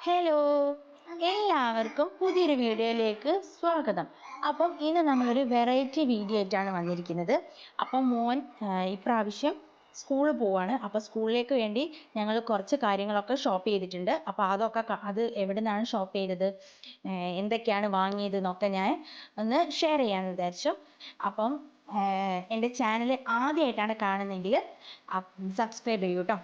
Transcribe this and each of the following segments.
Hello, എല്ലാവർക്കും പുതിയൊരു വീഡിയോയിലേക്ക് സ്വാഗതം. അപ്പം ഇന്ന് നമ്മളൊരു വെറൈറ്റി വീഡിയോ ആയിട്ടാണ് വന്നിരിക്കുന്നത്. അപ്പം മോൻ ഇപ്രാവശ്യം സ്കൂളിൽ പോവാണ്. അപ്പോൾ സ്കൂളിലേക്ക് വേണ്ടി ഞങ്ങൾ കുറച്ച് കാര്യങ്ങളൊക്കെ ഷോപ്പ് ചെയ്തിട്ടുണ്ട്. അപ്പോൾ അത് എവിടെ നിന്നാണ് ഷോപ്പ് ചെയ്തത്, എന്തൊക്കെയാണ് വാങ്ങിയത് എന്നൊക്കെ ഞാൻ ഒന്ന് ഷെയർ ചെയ്യാമെന്ന് വിചാരിച്ചു. അപ്പം എൻ്റെ ചാനൽ ആദ്യമായിട്ടാണ് കാണുന്നതെങ്കിൽ സബ്സ്ക്രൈബ് ചെയ്യൂ കേട്ടോ.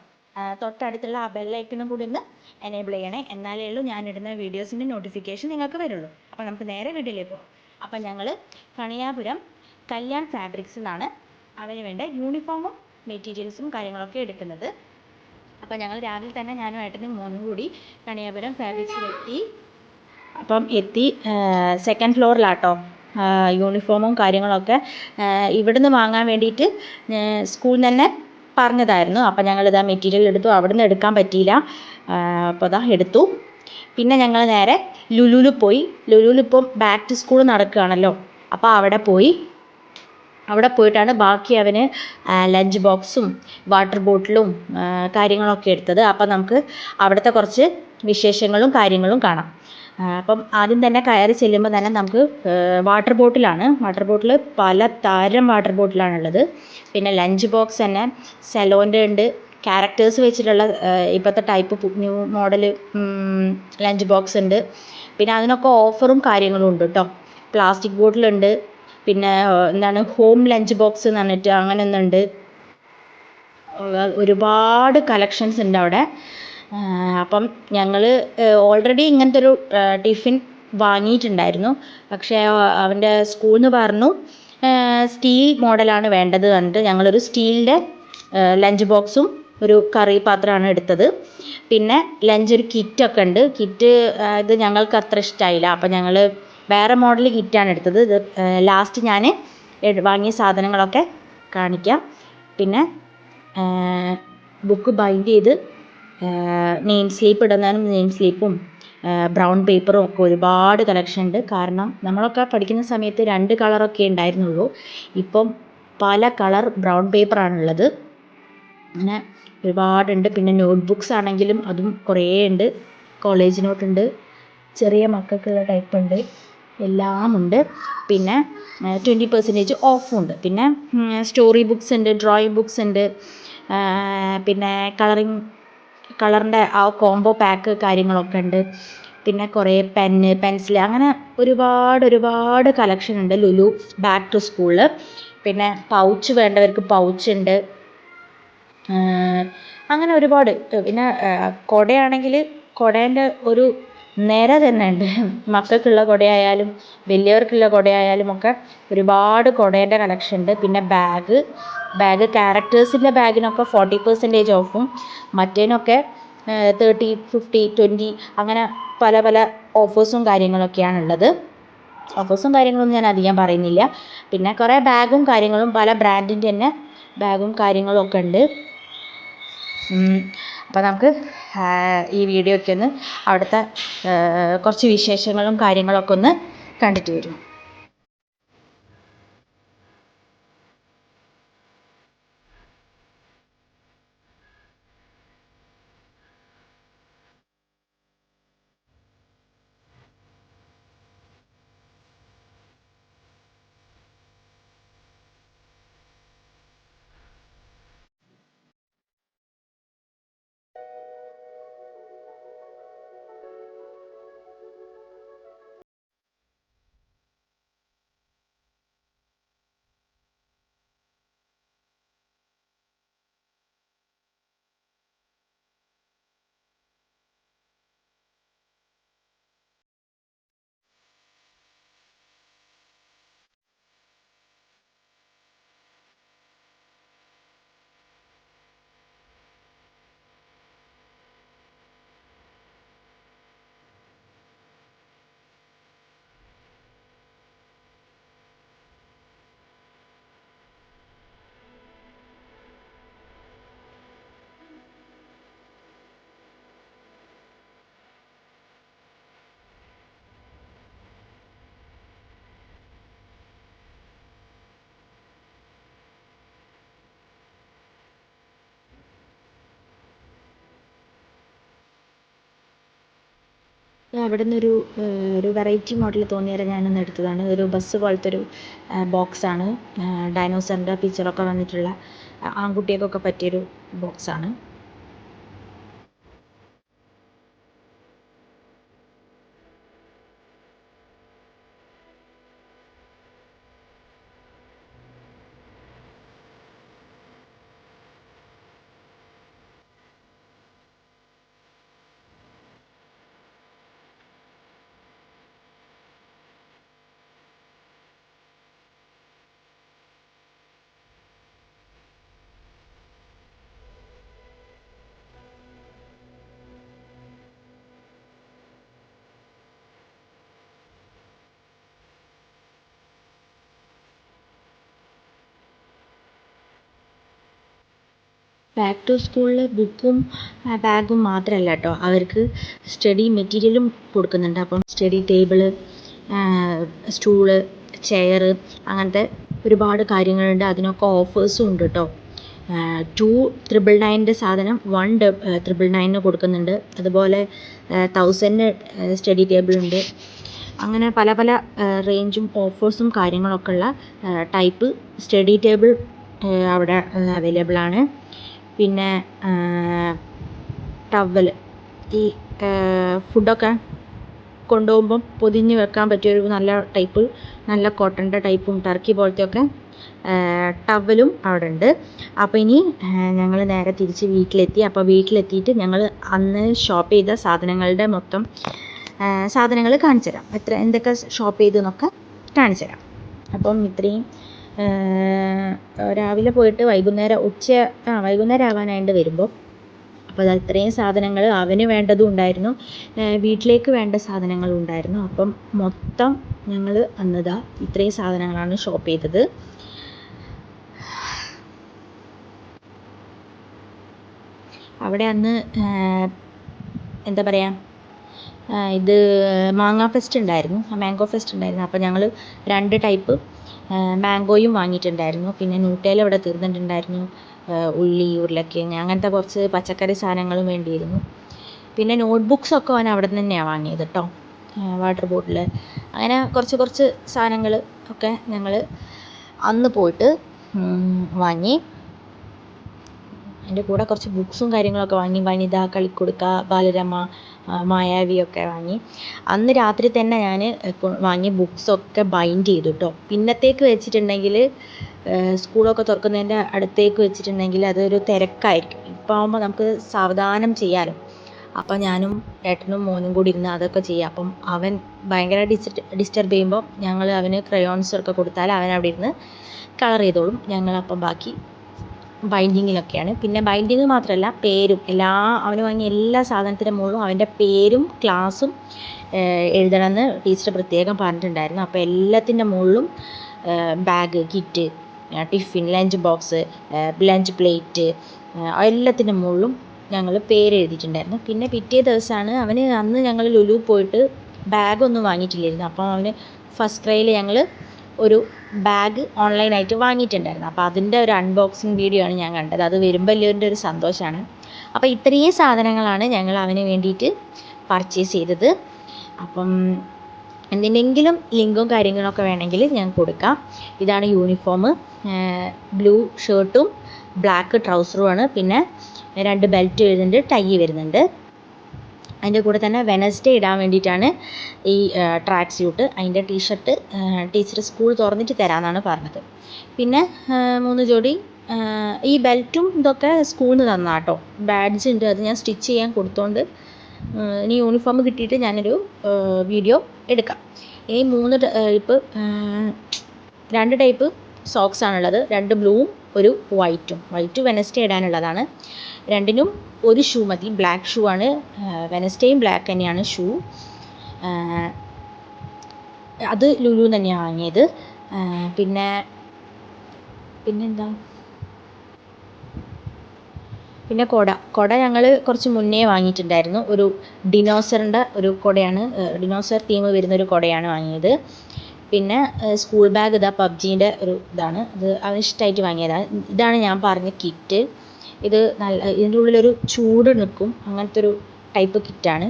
തൊട്ടടുത്തുള്ള ആ ബെല്ലൈക്കണും കൂടി ഒന്ന് എനേബിൾ ചെയ്യണേ. എന്നാലേ ഉള്ളൂ ഞാനിടുന്ന വീഡിയോസിൻ്റെ നോട്ടിഫിക്കേഷൻ നിങ്ങൾക്ക് വരുള്ളൂ. അപ്പോൾ നമുക്ക് നേരെ വീഡിയോയിലേക്ക് പോകാം. അപ്പം ഞങ്ങൾ കണിയാപുരം കല്യാൺ ഫാബ്രിക്സിൽ നിന്നാണ് അവന് വേണ്ട യൂണിഫോമും മെറ്റീരിയൽസും കാര്യങ്ങളൊക്കെ എടുക്കുന്നത്. അപ്പോൾ ഞങ്ങൾ രാവിലെ തന്നെ ഞാനും ഏട്ടനും മോനും കൂടി കണിയാപുരം ഫാബ്രിക്സിലെത്തി. അപ്പം സെക്കൻഡ് ഫ്ലോറിലാട്ടോ യൂണിഫോമും കാര്യങ്ങളൊക്കെ ഇവിടുന്ന് വാങ്ങാൻ വേണ്ടിയിട്ട് സ്കൂളിൽ നിന്ന് തന്നെ പറഞ്ഞതായിരുന്നു. അപ്പോൾ ഞങ്ങളിതാ മെറ്റീരിയൽ എടുത്തു. അവിടുന്ന് എടുക്കാൻ പറ്റിയില്ല, അപ്പോൾ അതാ എടുത്തു. പിന്നെ ഞങ്ങൾ നേരെ ലുലുവിൽ പോയി. ലുലുവിൽ ഇപ്പം ബാക്ക് ടു സ്കൂൾ നടക്കുകയാണല്ലോ, അപ്പോൾ അവിടെ പോയിട്ടാണ് ബാക്കി അവന് ലഞ്ച് ബോക്സും വാട്ടർ ബോട്ടിലും കാര്യങ്ങളൊക്കെ എടുത്തത്. അപ്പം നമുക്ക് അവിടുത്തെ കുറച്ച് വിശേഷങ്ങളും കാര്യങ്ങളും കാണാം. അപ്പം ആദ്യം തന്നെ കയറി ചെല്ലുമ്പോൾ തന്നെ നമുക്ക് വാട്ടർ ബോട്ടിൽ പല തരം വാട്ടർ ബോട്ടിലാണുള്ളത്. പിന്നെ ലഞ്ച് ബോക്സ് തന്നെ സെലോൻ്റെ ഉണ്ട്, ക്യാരക്ടേഴ്സ് വെച്ചിട്ടുള്ള ഇപ്പോഴത്തെ type new model lunch box ഉണ്ട്. പിന്നെ അതിനൊക്കെ ഓഫറും കാര്യങ്ങളും ഉണ്ട് കേട്ടോ. പ്ലാസ്റ്റിക് ബോട്ടിലുണ്ട്, പിന്നെ ഹോം ലഞ്ച് ബോക്സ് എന്ന് പറഞ്ഞിട്ട് അങ്ങനെ ഒന്നുണ്ട്. ഒരുപാട് കളക്ഷൻസ് ഉണ്ട് അവിടെ. അപ്പം ഞങ്ങൾ ഓൾറെഡി ഇങ്ങനത്തെ ഒരു ടിഫിൻ വാങ്ങിയിട്ടുണ്ടായിരുന്നു. പക്ഷേ അവൻ്റെ സ്കൂളിൽ നിന്ന് പറഞ്ഞു സ്റ്റീൽ മോഡലാണ് വേണ്ടത് പറഞ്ഞിട്ട് ഞങ്ങളൊരു സ്റ്റീലിൻ്റെ ലഞ്ച് ബോക്സും ഒരു കറി പാത്രമാണ് എടുത്തത്. പിന്നെ ലഞ്ച് ഒരു കിറ്റൊക്കെ ഉണ്ട്. ഇത് ഞങ്ങൾക്ക് അത്ര ഇഷ്ടമായില്ല, അപ്പം ഞങ്ങൾ വേറെ മോഡൽ കിറ്റാണ് എടുത്തത്. ഇത് ലാസ്റ്റ് ഞാൻ വാങ്ങിയ സാധനങ്ങളൊക്കെ കാണിക്കാം. പിന്നെ ബുക്ക് ബൈൻഡ് ചെയ്ത് നെയിം സ്ലീപ്പ് ഇടുന്നതിനും നെയിം സ്ലീപ്പും ബ്രൗൺ പേപ്പറും ഒക്കെ ഒരുപാട് കളക്ഷൻ ഉണ്ട്. കാരണം നമ്മളൊക്കെ പഠിക്കുന്ന സമയത്ത് 2 കളറൊക്കെ ഉണ്ടായിരുന്നുള്ളൂ. ഇപ്പം പല കളർ ബ്രൗൺ പേപ്പറാണുള്ളത്. അങ്ങനെ ഒരുപാടുണ്ട്. പിന്നെ നോട്ട് ബുക്സ് ആണെങ്കിലും അതും കുറേ ഉണ്ട്. കോളേജ് നോട്ടുണ്ട്, ചെറിയ മക്കൾക്കുള്ള ടൈപ്പ് ഉണ്ട്, എല്ലാം ഉണ്ട്. പിന്നെ 20% ഓഫും ഉണ്ട്. പിന്നെ സ്റ്റോറി ബുക്സ് ഉണ്ട്, ഡ്രോയിങ് ബുക്സ് ഉണ്ട്, പിന്നെ കളറിൻ്റെ ആ കോംബോ പാക്ക് കാര്യങ്ങളൊക്കെ ഉണ്ട്. പിന്നെ കുറേ പെൻസിൽ അങ്ങനെ ഒരുപാട് കളക്ഷൻ ഉണ്ട് ലുലു ബാക്ക് ടു സ്കൂളിൽ. പിന്നെ പൗച്ച് വേണ്ടവർക്ക് പൗച്ച് ഉണ്ട്, അങ്ങനെ ഒരുപാട്. പിന്നെ കുടയാണെങ്കിൽ കുടേൻ്റെ ഒരു നിര തന്നെ ഉണ്ട്. മക്കൾക്കുള്ള കുടയായാലും വലിയവർക്കുള്ള കുടയായാലും ഒക്കെ ഒരുപാട് കുടേൻ്റെ കളക്ഷൻ ഉണ്ട്. പിന്നെ ബാഗ് ക്യാരക്ടേഴ്സിൻ്റെ ബാഗിനൊക്കെ 40% ഓഫും മറ്റേനൊക്കെ 30, 50, 20 അങ്ങനെ പല ഓഫേഴ്സും കാര്യങ്ങളൊക്കെയാണുള്ളത്. ഓഫേഴ്സും കാര്യങ്ങളൊന്നും ഞാൻ അധികം പറയുന്നില്ല. പിന്നെ കുറേ ബാഗും കാര്യങ്ങളും പല ബ്രാൻഡിൻ്റെ തന്നെ ബാഗും കാര്യങ്ങളും ഒക്കെ ഉണ്ട്. അപ്പോൾ നമുക്ക് ഈ വീഡിയോ ഒക്കെ ഒന്ന് അവിടുത്തെ കുറച്ച് വിശേഷങ്ങളും കാര്യങ്ങളൊക്കെ ഒന്ന് കണ്ടിട്ട് വരും. അവിടെ നിന്നൊരു ഒരു വെറൈറ്റി മോഡൽ തോന്നിയാൽ ഞാനൊന്ന് എടുത്തതാണ്. ഒരു ബസ് പോലത്തെ ഒരു ബോക്സാണ്. ഡൈനോസറിൻ്റെ പിക്ചറൊക്കെ വന്നിട്ടുള്ള ആൺകുട്ടികൾക്കൊക്കെ പറ്റിയൊരു ബോക്സാണ്. ബാക്ക് ടു സ്കൂളിൽ ബുക്കും ബാഗും മാത്രമല്ല കേട്ടോ, അവർക്ക് സ്റ്റഡി മെറ്റീരിയലും കൊടുക്കുന്നുണ്ട്. അപ്പം സ്റ്റഡി ടേബിള്, സ്റ്റൂള്, ചെയർ, അങ്ങനത്തെ ഒരുപാട് കാര്യങ്ങളുണ്ട്. അതിനൊക്കെ ഓഫേഴ്സും ഉണ്ട് കേട്ടോ. 2,999 സാധനം 1,999 കൊടുക്കുന്നുണ്ട്. അതുപോലെ 1,000 സ്റ്റഡി ടേബിൾ ഉണ്ട്. അങ്ങനെ പല പല റേഞ്ചും ഓഫേഴ്സും കാര്യങ്ങളൊക്കെ ഉള്ള ടൈപ്പ് സ്റ്റഡി ടേബിൾ അവിടെ അവൈലബിൾ ആണ്. പിന്നെ ടവൽ, ഈ ഫുഡൊക്കെ കൊണ്ടുപോകുമ്പം പൊതിഞ്ഞ് വെക്കാൻ പറ്റിയൊരു നല്ല ടൈപ്പ്, നല്ല കോട്ടൻ്റെ ടൈപ്പും ടർക്കി പോലത്തെയൊക്കെ ടവലും അവിടെ ഉണ്ട്. അപ്പോൾ ഇനി ഞങ്ങൾ നേരെ തിരിച്ച് വീട്ടിലെത്തി. അപ്പോൾ വീട്ടിലെത്തിയിട്ട് ഞങ്ങൾ അന്ന് ഷോപ്പ് ചെയ്ത സാധനങ്ങളുടെ മൊത്തം സാധനങ്ങൾ കാണിച്ചു തരാം. എന്തൊക്കെ ഷോപ്പ് ചെയ്തെന്നൊക്കെ കാണിച്ചു തരാം. അപ്പം ഇത്രയും രാവിലെ പോയിട്ട് വൈകുന്നേരം ആവാനായിട്ട് വരുമ്പോൾ, അപ്പോൾ അത് ഇത്രയും സാധനങ്ങൾ അവന് വേണ്ടതും ഉണ്ടായിരുന്നു, വീട്ടിലേക്ക് വേണ്ട സാധനങ്ങളും ഉണ്ടായിരുന്നു. അപ്പം മൊത്തം ഞങ്ങൾ അന്നതാ ഇത്രയും സാധനങ്ങളാണ് ഷോപ്പ് ചെയ്തത്. അവിടെ അന്ന് എന്താ പറയുക, ഇത് മാങ്ങോ ഫെസ്റ്റ് ഉണ്ടായിരുന്നു. അപ്പോൾ ഞങ്ങൾ 2 ടൈപ്പ് മാംഗോയും വാങ്ങിയിട്ടുണ്ടായിരുന്നു. പിന്നെ ന്യൂട്ടേല ഇവിടെ തീർന്നിട്ടുണ്ടായിരുന്നു. ഉള്ളി, ഉരുളക്കിഴങ്ങ്, അങ്ങനത്തെ കുറച്ച് പച്ചക്കറി സാധനങ്ങളും വേണ്ടിയിരുന്നു. പിന്നെ നോട്ട്ബുക്സൊക്കെ അവൻ അവിടെ നിന്ന് തന്നെയാണ് വാങ്ങിയത് കേട്ടോ. വാട്ടർ ബോട്ടിൽ, അങ്ങനെ കുറച്ച് സാധനങ്ങൾ ഒക്കെ ഞങ്ങൾ അന്ന് പോയിട്ട് വാങ്ങി. അതിൻ്റെ കൂടെ കുറച്ച് ബുക്സും കാര്യങ്ങളൊക്കെ വാങ്ങി. വനിത, കളിക്കുടുക്ക, ബാലരമ, മായാവിയൊക്കെ വാങ്ങി. അന്ന് രാത്രി തന്നെ ഞാൻ വാങ്ങിയ ബുക്സൊക്കെ ബൈൻഡ് ചെയ്തു കേട്ടോ. പിന്നത്തേക്ക് വെച്ചിട്ടുണ്ടെങ്കിൽ, സ്കൂളൊക്കെ തുറക്കുന്നതിൻ്റെ അടുത്തേക്ക് വെച്ചിട്ടുണ്ടെങ്കിൽ അതൊരു തിരക്കായിരിക്കും. ഇപ്പോൾ ആകുമ്പോൾ നമുക്ക് സാവധാനം ചെയ്യാമല്ലോ. അപ്പോൾ ഞാനും ഏട്ടനും മോനും കൂടി ഇരുന്ന് അതൊക്കെ ചെയ്യാം. അപ്പം അവൻ ഭയങ്കര ഡിസ്റ്റർബ് ചെയ്യുമ്പോൾ ഞങ്ങൾ അവന് ക്രയോൺസൊക്കെ കൊടുത്താൽ അവൻ അവിടെ ഇരുന്ന് കളർ ചെയ്തോളും. ഞങ്ങളപ്പം ബാക്കി ബൈൻഡിങ്ങിലൊക്കെയാണ്. പിന്നെ ബൈൻഡിങ് മാത്രമല്ല, പേരും അവന് വാങ്ങിയ എല്ലാ സാധനത്തിൻ്റെ മുകളിലും അവൻ്റെ പേരും ക്ലാസ്സും എഴുതണമെന്ന് ടീച്ചർ പ്രത്യേകം പറഞ്ഞിട്ടുണ്ടായിരുന്നു. അപ്പോൾ എല്ലാത്തിൻ്റെ മുകളിലും bag, kit, tiffin, lunch box, lunch plate, എല്ലാത്തിൻ്റെ മുകളിലും ഞങ്ങൾ പേര് എഴുതിയിട്ടുണ്ടായിരുന്നു. പിന്നെ പിറ്റേ ദിവസമാണ് അന്ന് ഞങ്ങൾ ലുലു പോയിട്ട് ബാഗൊന്നും വാങ്ങിയിട്ടില്ലായിരുന്നു. അപ്പോൾ അവന് ഫസ്റ്റ് ക്രൈയിൽ ഞങ്ങൾ ഒരു ബാഗ് ഓൺലൈനായിട്ട് വാങ്ങിയിട്ടുണ്ടായിരുന്നു. അപ്പോൾ അതിൻ്റെ ഒരു അൺബോക്സിങ് വീഡിയോ ആണ് ഞാൻ കണ്ടത്. അത് വരുമ്പോൾ വലിയൊരു ഒരു സന്തോഷമാണ്. അപ്പോൾ ഇത്രയും സാധനങ്ങളാണ് ഞങ്ങൾ അവന് വേണ്ടിയിട്ട് പർച്ചേസ് ചെയ്തത്. അപ്പം എന്തിനെങ്കിലും ലിങ്കും കാര്യങ്ങളൊക്കെ വേണമെങ്കിൽ ഞാൻ കൊടുക്കാം. ഇതാണ് യൂണിഫോം, ബ്ലൂ ഷർട്ടും ബ്ലാക്ക് ട്രൗസറുമാണ്. പിന്നെ 2 ബെൽറ്റ് വരുന്നുണ്ട്, ടൈ വരുന്നുണ്ട്. അതിൻ്റെ കൂടെ തന്നെ വെനസ്ഡേ ഇടാൻ വേണ്ടിയിട്ടാണ് ഈ ട്രാക്ക് സ്യൂട്ട്. അതിൻ്റെ ടീഷർട്ട് ടീച്ചർ സ്കൂൾ തുറന്നിട്ട് തരാമെന്നാണ് പറഞ്ഞത്. പിന്നെ 3 ജോഡി ഈ ബെൽറ്റും ഇതൊക്കെ സ്കൂളിൽ നിന്ന് തന്നാ കേട്ടോ. ബാഡ്ജ് ഉണ്ട്, അത് ഞാൻ സ്റ്റിച്ച് ചെയ്യാൻ കൊടുത്തോണ്ട് ഇനി യൂണിഫോം കിട്ടിയിട്ട് ഞാനൊരു വീഡിയോ എടുക്കാം. ഈ 3 ടൈപ്പ് 2 ടൈപ്പ് സോക്സാണുള്ളത്. 2 ബ്ലൂവും 1 വൈറ്റും. വൈറ്റ് വെനസ്ഡേ ഇടാനുള്ളതാണ്. 2നും 1 ഷൂ മതി. ബ്ലാക്ക് ഷൂ ആണ്. വെനസ്ഡേയും ബ്ലാക്ക് തന്നെയാണ് ഷൂ. അത് ലുലു തന്നെയാണ് വാങ്ങിയത്. പിന്നെന്താ, പിന്നെ കുട ഞങ്ങൾ കുറച്ച് മുന്നേ വാങ്ങിയിട്ടുണ്ടായിരുന്നു. ഒരു ഡിനോസറിൻ്റെ ഒരു കുടയാണ്, ഡിനോസർ തീം വരുന്നൊരു കുടയാണ് വാങ്ങിയത്. പിന്നെ സ്കൂൾ ബാഗ്, ഇതാ പബ്ജീൻ്റെ ഒരു ഇതാണ്. ഇത് അവന് ഇഷ്ടമായിട്ട് വാങ്ങിയതാണ്. ഇതാണ് ഞാൻ പറഞ്ഞ കിറ്റ്. ഇതിൻ്റെ ഉള്ളിലൊരു ചൂട് നിൽക്കും, അങ്ങനത്തെ ഒരു ടൈപ്പ് കിറ്റാണ്.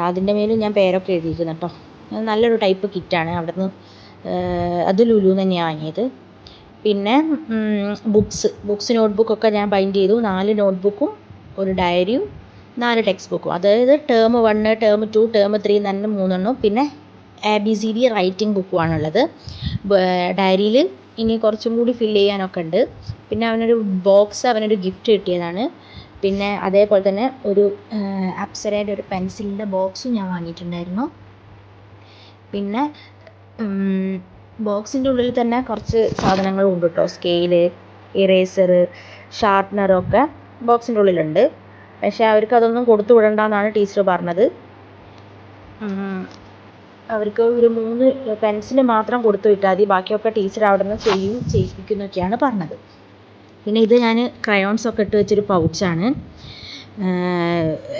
അതിൻ്റെ മേലും ഞാൻ പേരൊക്കെ എഴുതിയിരിക്കുന്നു കേട്ടോ. നല്ലൊരു ടൈപ്പ് കിറ്റാണ്. അവിടുന്ന് അത് ലുലുന്ന് തന്നെയാണ് വാങ്ങിയത്. പിന്നെ ബുക്സ് നോട്ട്ബുക്കൊക്കെ ഞാൻ ബൈൻഡ് ചെയ്തു. 4 നോട്ട്ബുക്കും ഒരു ഡയറിയും 4 ടെക്സ്റ്റ് ബുക്കും. അതായത് ടേം 1, ടേം 2, ടേം 3 എന്ന് 3 പിന്നെ ABCD റൈറ്റിംഗ് ബുക്കുമാണുള്ളത്. ഡയറിയിൽ ഇനി കുറച്ചും കൂടി ഫില്ല് ചെയ്യാനൊക്കെ ഉണ്ട്. പിന്നെ അവനൊരു ഗിഫ്റ്റ് കിട്ടിയതാണ്. പിന്നെ അതേപോലെ തന്നെ ഒരു അപ്സരയുടെ ഒരു പെൻസിലിൻ്റെ ബോക്സും ഞാൻ വാങ്ങിയിട്ടുണ്ടായിരുന്നു. പിന്നെ ബോക്സിൻ്റെ ഉള്ളിൽ തന്നെ കുറച്ച് സാധനങ്ങളും ഉണ്ട് കേട്ടോ. സ്കെയില്, ഇറേസർ, ഷാർപ്നറൊക്കെ ബോക്സിൻ്റെ ഉള്ളിലുണ്ട്. പക്ഷേ അവർക്ക് അതൊന്നും കൊടുത്തു വിടണ്ടെന്നാണ് ടീച്ചർ പറഞ്ഞത്. അവർക്ക് ഒരു 3 പെൻസിൽ മാത്രം കൊടുത്തു വിട്ടാൽ മതി, ബാക്കിയൊക്കെ ടീച്ചർ അവിടെ നിന്ന് ചെയ്യിപ്പിക്കുന്നൊക്കെയാണ് പറഞ്ഞത്. പിന്നെ ഇത് ഞാൻ ക്രയോൺസൊക്കെ ഇട്ട് വെച്ചൊരു പൗച്ചാണ്.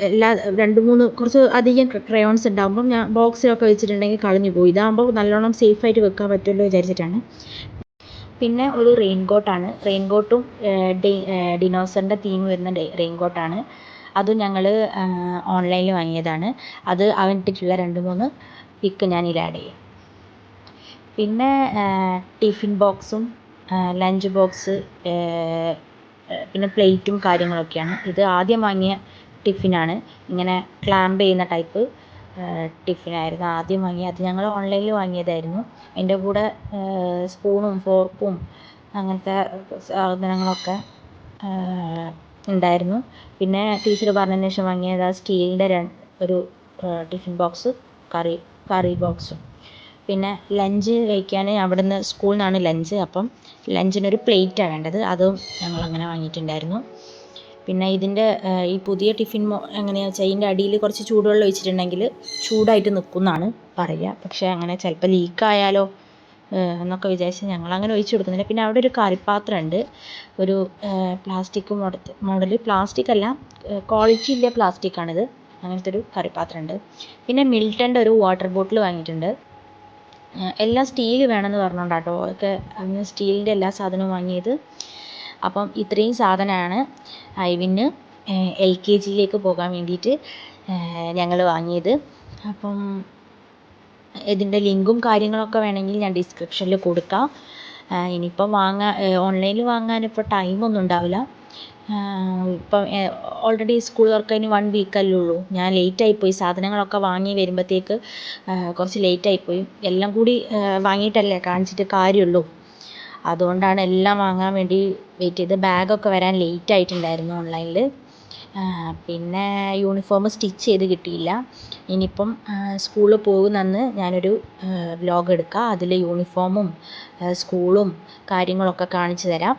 എല്ലാ 2-3 കുറച്ച് അധികം ക്രയോൺസ് ഉണ്ടാകുമ്പം ഞാൻ ബോക്സിലൊക്കെ വെച്ചിട്ടുണ്ടെങ്കിൽ കളഞ്ഞു പോയി. ഇതാകുമ്പോൾ നല്ലോണം സേഫായിട്ട് വെക്കാൻ പറ്റുമല്ലോ വിചാരിച്ചിട്ടാണ്. പിന്നെ ഒരു റെയിൻകോട്ടാണ്. റെയിൻകോട്ടും ഡിനോസറിൻ്റെ തീം വരുന്ന റെയിൻകോട്ടാണ്. അതും ഞങ്ങൾ ഓൺലൈനിൽ വാങ്ങിയതാണ്. അത് അവനിട്ടിട്ടുള്ള 2-3 പിക്ക് ഞാൻ ഇതിൽ ആഡ് ചെയ്യും. പിന്നെ ടിഫിൻ ബോക്സും ലഞ്ച് ബോക്സ്, പിന്നെ പ്ലേറ്റും കാര്യങ്ങളൊക്കെയാണ്. ഇത് ആദ്യം വാങ്ങിയ ടിഫിനാണ്. ഇങ്ങനെ ക്ലാമ്പ് ചെയ്യുന്ന ടൈപ്പ് ടിഫിനായിരുന്നു ആദ്യം വാങ്ങിയത്. അത് ഞങ്ങൾ ഓൺലൈനിൽ വാങ്ങിയതായിരുന്നു. അതിൻ്റെ കൂടെ സ്പൂണും ഫോർക്കും അങ്ങനത്തെ സാധനങ്ങളൊക്കെ ഉണ്ടായിരുന്നു. പിന്നെ ടീച്ചർ പറഞ്ഞതിന് ശേഷം വാങ്ങിയത് സ്റ്റീലിൻ്റെ ഒരു ടിഫിൻ ബോക്സ്, കറി ബോക്സും. പിന്നെ ലഞ്ച് കഴിക്കാൻ അവിടുന്ന് സ്കൂളിൽ നിന്നാണ് ലഞ്ച്. അപ്പം ലഞ്ചിനൊരു പ്ലേറ്റാണ് വേണ്ടത്. അതും ഞങ്ങളങ്ങനെ വാങ്ങിയിട്ടുണ്ടായിരുന്നു. പിന്നെ ഇതിൻ്റെ ഈ പുതിയ ടിഫിൻ എങ്ങനെയാണെന്ന് വെച്ചാൽ ഇതിൻ്റെ അടിയിൽ കുറച്ച് ചൂടുവെള്ളം ഒഴിച്ചിട്ടുണ്ടെങ്കിൽ ചൂടായിട്ട് നിൽക്കും എന്നാണ് പറയുക. പക്ഷേ അങ്ങനെ ചിലപ്പോൾ ലീക്കായാലോ എന്നൊക്കെ വിചാരിച്ച് ഞങ്ങളങ്ങനെ ഒഴിച്ച് കൊടുക്കുന്നില്ല. പിന്നെ അവിടെ ഒരു കറിപ്പാത്രം ഉണ്ട്. ഒരു പ്ലാസ്റ്റിക് മോഡൽ, പ്ലാസ്റ്റിക് അല്ല, ക്വാളിറ്റി ഇല്ല പ്ലാസ്റ്റിക്കാണിത്. അങ്ങനത്തെ ഒരു കറിപ്പാത്രം ഉണ്ട്. പിന്നെ മിൽട്ടൻ്റെ ഒരു വാട്ടർ ബോട്ടിൽ വാങ്ങിയിട്ടുണ്ട്. എല്ലാം സ്റ്റീൽ വേണമെന്ന് പറഞ്ഞുകൊണ്ടാട്ടോ ഒക്കെ അന്ന് സ്റ്റീലിൻ്റെ എല്ലാ സാധനവും വാങ്ങിയത്. അപ്പം ഇത്രയും സാധനമാണ് ഐവിന് LKGയിലേക്ക് പോകാൻ വേണ്ടിയിട്ട് ഞങ്ങൾ വാങ്ങിയത്. അപ്പം ഇതിൻ്റെ ലിങ്കും കാര്യങ്ങളൊക്കെ വേണമെങ്കിൽ ഞാൻ ഡിസ്ക്രിപ്ഷനിൽ കൊടുക്കാം. ഇനിയിപ്പം ഓൺലൈനിൽ വാങ്ങാനിപ്പോൾ ടൈമൊന്നും ഉണ്ടാവില്ല. ഇപ്പം ഓൾറെഡി സ്കൂൾ തുറക്കാൻ 1 വീക്കല്ലേ ഉള്ളൂ. ഞാൻ ലേറ്റായിപ്പോയി. സാധനങ്ങളൊക്കെ വാങ്ങി വരുമ്പോഴത്തേക്ക് കുറച്ച് ലേറ്റായിപ്പോയി. എല്ലാം കൂടി വാങ്ങിയിട്ടല്ലേ കാണിച്ചിട്ട് കാര്യമുള്ളൂ. അതുകൊണ്ടാണ് എല്ലാം വാങ്ങാൻ വേണ്ടി വെയിറ്റ് ചെയ്ത്. ബാഗൊക്കെ വരാൻ ലേറ്റ് ആയിട്ടുണ്ടായിരുന്നു ഓൺലൈനിൽ. പിന്നെ യൂണിഫോം സ്റ്റിച്ച് ചെയ്ത് കിട്ടിയില്ല. ഇനിയിപ്പം സ്കൂളിൽ പോകുന്നന്ന് ഞാനൊരു വ്ലോഗ് എടുക്കാം. അതിൽ യൂണിഫോമും സ്കൂളും കാര്യങ്ങളൊക്കെ കാണിച്ചു തരാം.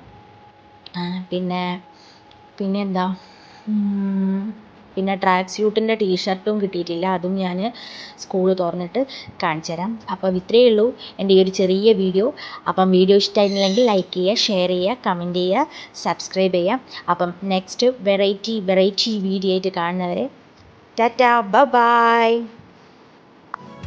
പിന്നെ ട്രാക്ക് സ്യൂട്ടിൻ്റെ ടീഷർട്ടും കിട്ടിയിട്ടില്ല. അതും ഞാൻ സ്കൂൾ തുറന്നിട്ട് കാണിച്ചു തരാം. അപ്പം ഇത്രയേ ഉള്ളൂ എൻ്റെ ഈ ഒരു ചെറിയ വീഡിയോ. അപ്പം വീഡിയോ ഇഷ്ടമായിരുന്നില്ലെങ്കിൽ ലൈക്ക് ചെയ്യുക, ഷെയർ ചെയ്യുക, കമൻറ്റ് ചെയ്യുക, സബ്സ്ക്രൈബ് ചെയ്യുക. അപ്പം നെക്സ്റ്റ് വെറൈറ്റി വീഡിയോ ആയിട്ട് കാണുന്നവരെ ടാറ്റാ, ബൈ.